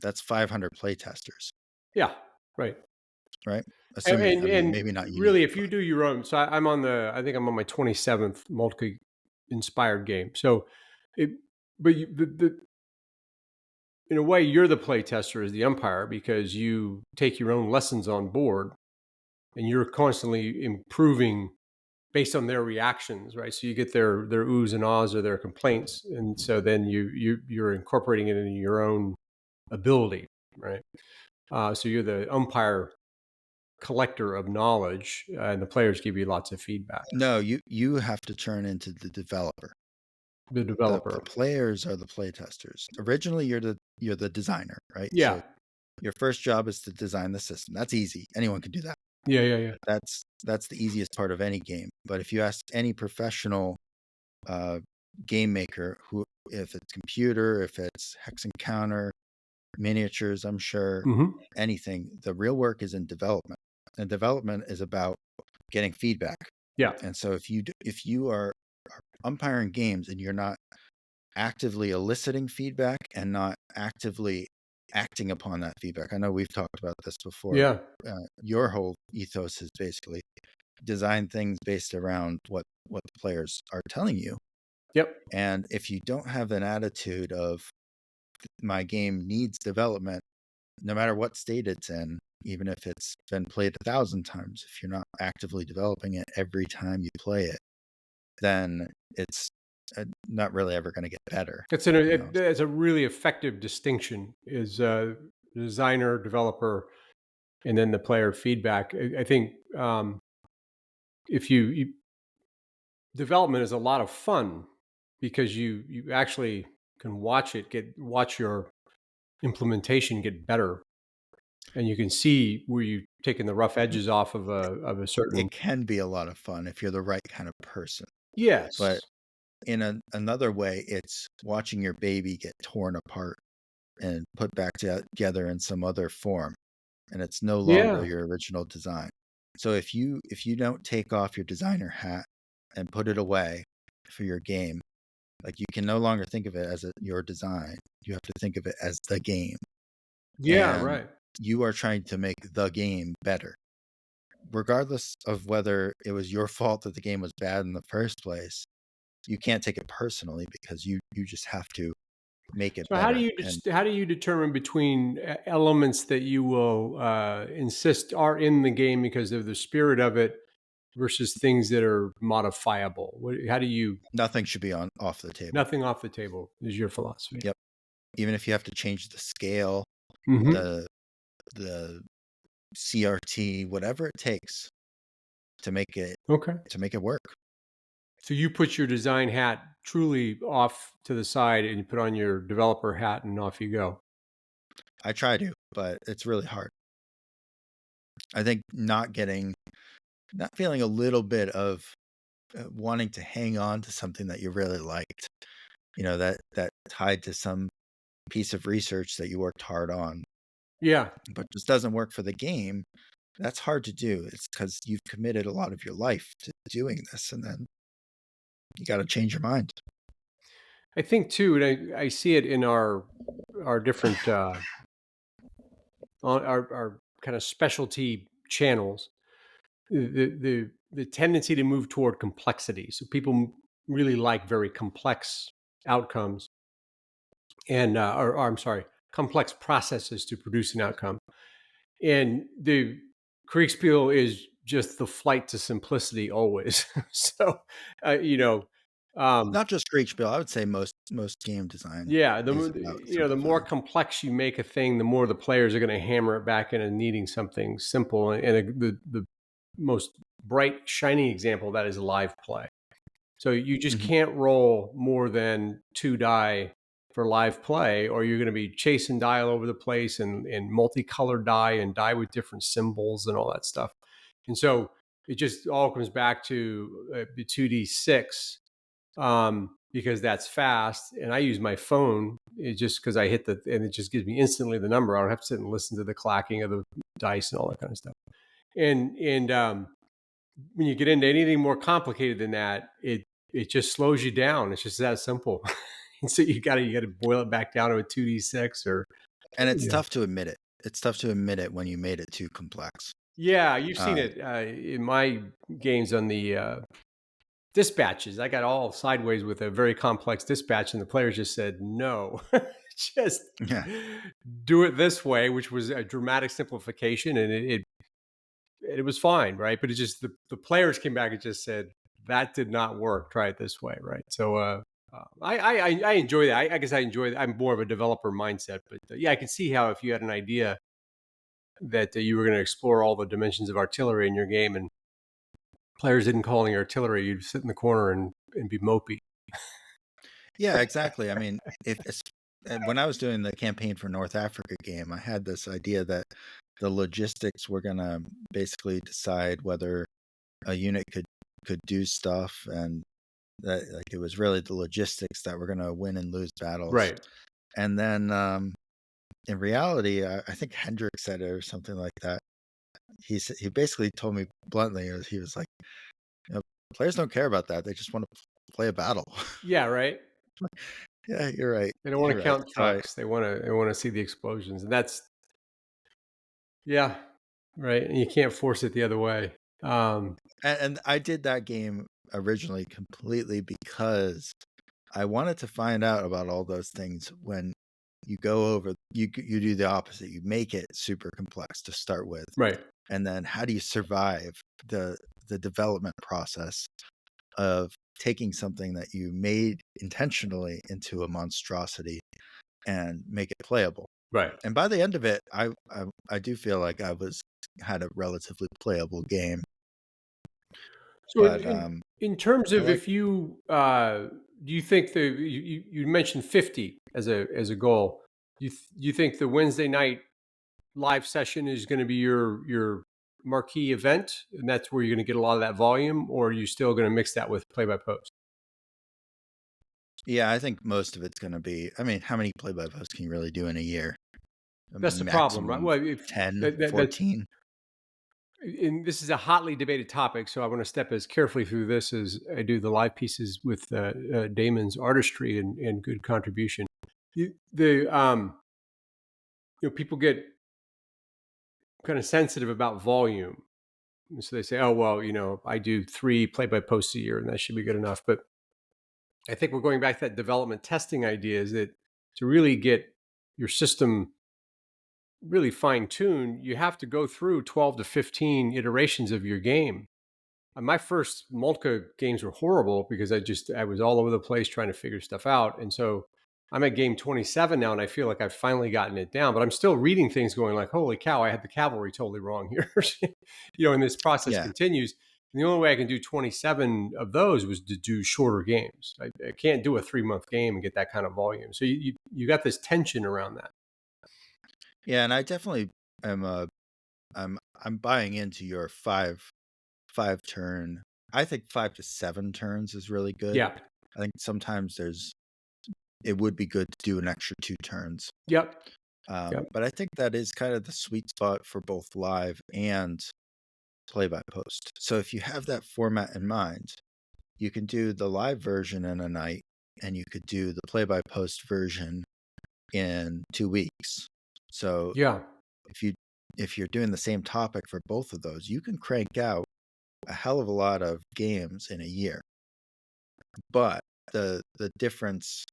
that's 500 playtesters. Yeah, right. right? And, Assuming, and I mean, and maybe not unique, really, if but you do your own, so I think I'm on my 27th multi inspired game. So, it, but in a way, you're the play tester as the umpire because you take your own lessons on board and you're constantly improving based on their reactions, right? So you get their oohs and ahs or their complaints, and so then you're incorporating it into your own ability, right? So you're the umpire collector of knowledge, and the players give you lots of feedback. no, you have to turn into the developer. The The developer, players are the play testers. Originally, you're the designer, right? yeah, So your first job is to design the system. That's easy. Anyone can do that. yeah. That's the easiest part of any game. But if you ask any professional uh, game maker, who, if it's computer, if it's hex and counter, miniatures, I'm sure, Hmm. anything, the real work is in development. And development is about getting feedback. Yeah, And so if you are umpiring games and you're not actively eliciting feedback and not actively acting upon that feedback. I know we've talked about this before. yeah, Your whole ethos is basically design things based around what the players are telling you. yep, And if you don't have an attitude of my game needs development, no matter what state it's in, even if it's been played 1,000 times, if you're not actively developing it every time you play it, then it's not really ever going to get better. it's a really effective distinction is designer, developer, and then the player feedback. I think if you development is a lot of fun because you actually can watch your implementation get better, and you can see where you've taken the rough edges off of a certain. It can be a lot of fun if you're the right kind of person. But Yes. in another way, it's watching your baby get torn apart and put back together in some other form, and it's no longer Yeah. your original design. So if you don't take off your designer hat and put it away for your game, like you can no longer think of it as your design. You have to think of it as the game, Yeah. and Right. you are trying to make the game better, regardless of whether it was your fault that the game was bad in the first place. You can't take it personally because you just have to make it So better. And how do you determine between elements that you will insist are in the game because of the spirit of it versus things that are modifiable? How do you nothing should be on off the table. nothing off the table is your philosophy? Yep. Even if you have to change the scale, Hmm. the the CRT, whatever it takes to make it Okay. work. So you put your design hat truly off to the side and you put on your developer hat and off you go. I try to, but it's really hard. I think not feeling a little bit of wanting to hang on to something that you really liked, that tied to some piece of research that you worked hard on, Yeah. but just doesn't work for the game. That's hard to do. It's because you've committed a lot of your life to doing this, and then you got to change your mind. I think too, and I see it in our different our kind of specialty channels. The tendency to move toward complexity. So people really like very complex outcomes, and or I'm sorry, complex processes to produce an outcome. And the Kriegsspiel is just the flight to simplicity always. So, you know, um, Not just Kriegsspiel. I would say most game design yeah, is about the more simplifying. complex you make a thing, the more the players are going to hammer it back into needing something simple. And the most bright, shining example of that is live play. So you just Mhm. can't roll more than 2 die for live play, or you're going to be chasing die all over the place and multicolored die and die with different symbols and all that stuff. And so it just all comes back to the 2d6 because that's fast. And I use my phone just because I hit and it just gives me instantly the number. I don't have to sit and listen to the clacking of the dice and all that kind of stuff. And when you get into anything more complicated than that, it just slows you down. It's just that simple. And so you got to boil it back down to a 2d6 or And it's yeah. tough to admit it. It's tough to admit it when you made it too complex. Yeah, you've seen Um, it in my games on the dispatches. I got all sideways with a very complex dispatch, and the players just said no, just yeah, do it this way, which was a dramatic simplification, and it was fine, right? But it just the players came back and just said that did not work. Try it this way, right? So I enjoy that. I guess I enjoy that. I'm more of a developer mindset, but yeah, I can see how if you had an idea that you were going to explore all the dimensions of artillery in your game, and players didn't call any artillery, you'd sit in the corner and be mopey. yeah, exactly. I mean, if when I was doing the campaign for North Africa game, I had this idea that the logistics were gonna basically decide whether a unit could do stuff, and that like it was really the logistics that were gonna win and lose battles. Right. And then in reality, I think Hendrik said it or something like that. He basically told me bluntly, he was like, you know, players don't care about that. They just want to play a battle. Yeah. Right. Yeah, you're right. They don't want You're to right. count So trucks. They want to see the explosions, and that's yeah, right. And you can't force it the other way. and I did that game originally completely because I wanted to find out about all those things when you go over you do the opposite. You make it super complex to start with. Right. And then how do you survive the development process of taking something that you made intentionally into a monstrosity and make it playable? Right. And by the end of it, I do feel like had a relatively playable game. So But in terms I of like if you do you think you mentioned 50 as a goal? You think the Wednesday night live session is going to be your marquee event, and that's where you're going to get a lot of that volume, or are you still going to mix that with play by post? yeah, I think most of it's going to be. I mean, how many play-by-posts can you really do in a year? A That's the problem, right? maximum Well, if 10, that 14. and this is a hotly debated topic, so I want to step as carefully through this as I do the live pieces with Damon's artistry and good contribution. The people get kind of sensitive about volume, and so they say, "Oh well, I do 3 play-by-posts a year, and that should be good enough." But I think we're going back to that development testing idea is that to really get your system really fine-tuned, you have to go through 12 to 15 iterations of your game. My first Moltke games were horrible because I was all over the place trying to figure stuff out. And so I'm at game 27 now, and I feel like I've finally gotten it down, but I'm still reading things going like, holy cow, I had the cavalry totally wrong here. And this process Yeah. continues. And the only way I can do 27 of those was to do shorter games. I can't do a 3-month game and get that kind of volume. So you got this tension around that. Yeah, and I definitely am I'm buying into your five turn. I think 5 to 7 turns is really good. Yeah. I think sometimes it would be good to do an extra 2 turns. Yep. Yep. But I think that is kind of the sweet spot for both live and play by post. So if you have that format in mind, you can do the live version in a night, and you could do the play by post version in 2 weeks. So Yeah. if you're doing the same topic for both of those, you can crank out a hell of a lot of games in a year. But the difference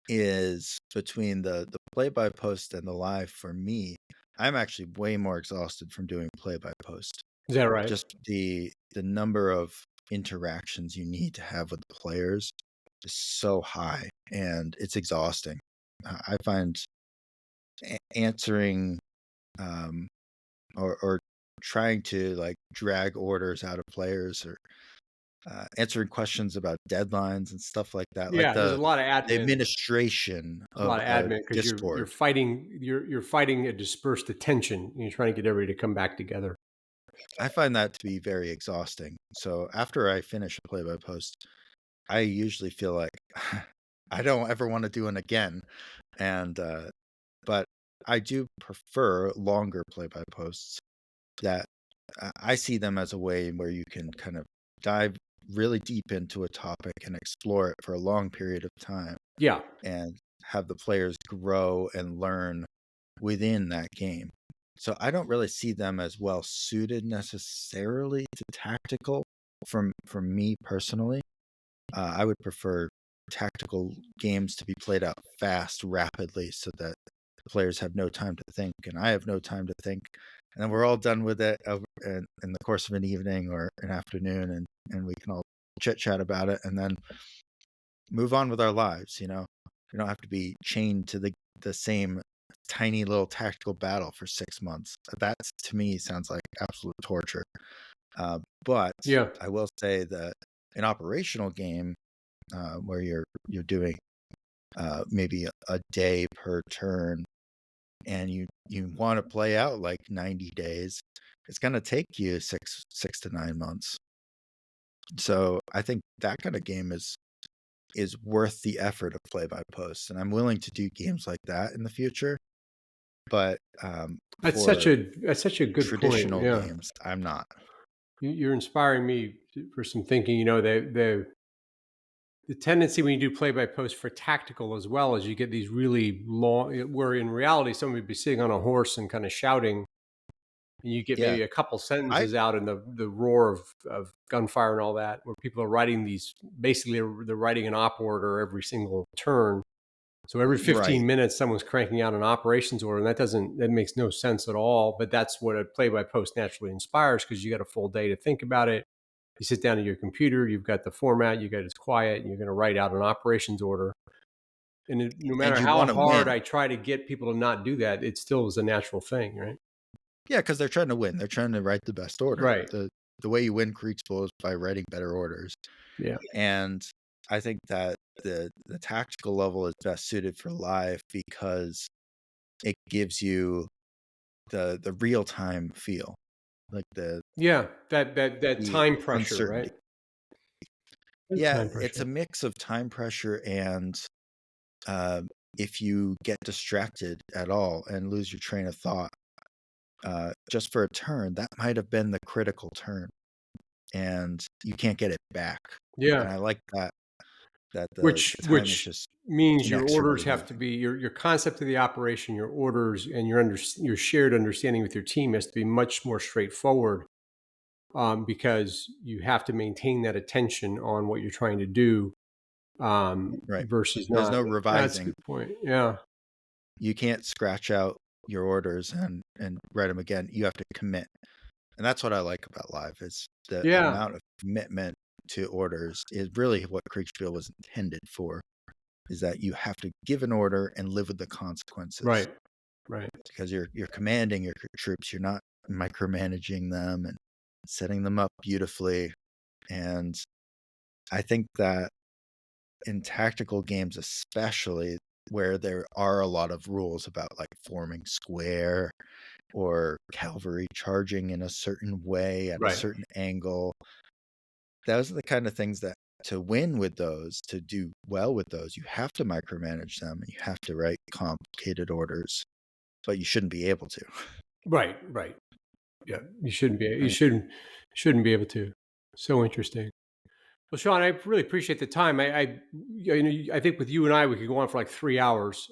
is between the play by post and the live. For me, I'm actually way more exhausted from doing play by post. Is that right? Just the number of interactions you need to have with the players is so high, and it's exhausting. I find answering or trying to like drag orders out of players, or answering questions about deadlines and stuff like that, like Yeah. There's a lot of the admin. administration A lot of of a admin because you're Discord. fighting a dispersed attention. You're trying to get everybody to come back together. I find that to be very exhausting. So after I finish a play by post, I usually feel like I don't ever want to do it again. And but I do prefer longer play by posts that I see them as a way where you can kind of dive really deep into a topic and explore it for a long period of time, Yeah. and have the players grow and learn within that game. So I don't really see them as well suited necessarily to tactical. From me personally, I would prefer tactical games to be played out fast, rapidly, so that the players have no time to think, and I have no time to think, and then we're all done with it in the course of an evening or an afternoon, and we can all chit chat about it, and then move on with our lives. We don't have to be chained to the same tiny little tactical battle for 6 months. That to me sounds like absolute torture. But Yeah. I will say that an operational game where you're doing maybe a day per turn, and you want to play out like 90 days, it's going to take you 6 to 9 months. So I think that kind of game is worth the effort of play by post, and I'm willing to do games like that in the future. But That's for such a good point. traditional Yeah. games, I'm not. You're inspiring me for some thinking. The tendency when you do play by post for tactical as well is you get these really long, where in reality someone would be sitting on a horse and kind of shouting, and you get Yeah, maybe a couple I sentences out in the roar of gunfire and all that, where people are writing these, basically they're writing an op order every single turn. So every right. 15 minutes, someone's cranking out an operations order, and that makes no sense at all. But that's what a play by post naturally inspires, because you got a full day to think about it. You sit down at your computer, you've got the format, you got it's quiet, and you're going to write out an operations order. And no And matter you how want to hard win. I try to get people to not do that, it still is a natural thing, right? Yeah, because they're trying to win. They're trying to write the best order. Right. The way you win Kriegsspiel is by writing better orders. Yeah. And I think that the tactical level is best suited for live because it gives you the real time feel, like Yeah. That the time pressure, uncertainty. right? That Yeah, time it's pressure. a mix of time pressure and uh, if you get distracted at all and lose your train of thought just for a turn, that might have been the critical turn, and you can't get it back. And Yeah. I like that the time is Which just means your orders inexorably have to moving. be your concept of the operation, your orders, and your shared understanding with your team has to be much more straightforward, because you have to maintain that attention on what you're trying to do, Right. versus There's not. no That's a revising. good point. Yeah. You can't scratch out your orders and write them again. You have to commit. And that's what I like about live is the Yeah. amount of commitment to orders is really what Kriegsspiel was intended for, is that you have to give an order and live with the consequences Right. Right. because you're commanding your troops. You're not micromanaging them and setting them up beautifully. And I think that in tactical games, especially where there are a lot of rules about like forming square or cavalry charging in a certain way at a Right. certain angle, those are the kind of things that to win with those, to do well with those, you have to micromanage them and you have to write complicated orders, but you shouldn't be able to. Right. Right. Yeah. You shouldn't be. You And shouldn't be able to. So interesting. Well, Sean, I really appreciate the time. I think with you and I, we could go on for like 3 hours.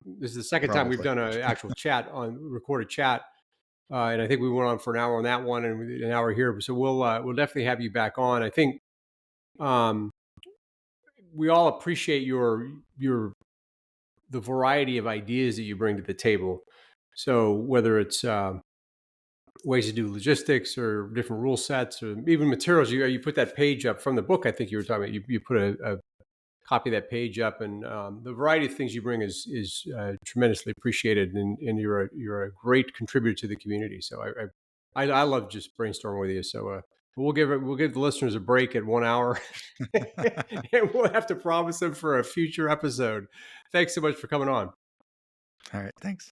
This is the second time we've probably. done an actual chat on recorded chat, and I think we went on for an hour on that one and we did an hour here. So we'll definitely have you back on. I think um, we all appreciate your the variety of ideas that you bring to the table. So whether it's ways to do logistics or different rule sets or even materials, you put that page up from the book. I think you were talking about. You put a copy that page up, and the variety of things you bring is tremendously appreciated, and you're a great contributor to the community. So I love just brainstorming with you. So we'll give the listeners a break at 1 hour, and we'll have to promise them for a future episode. Thanks so much for coming on. All right. Thanks.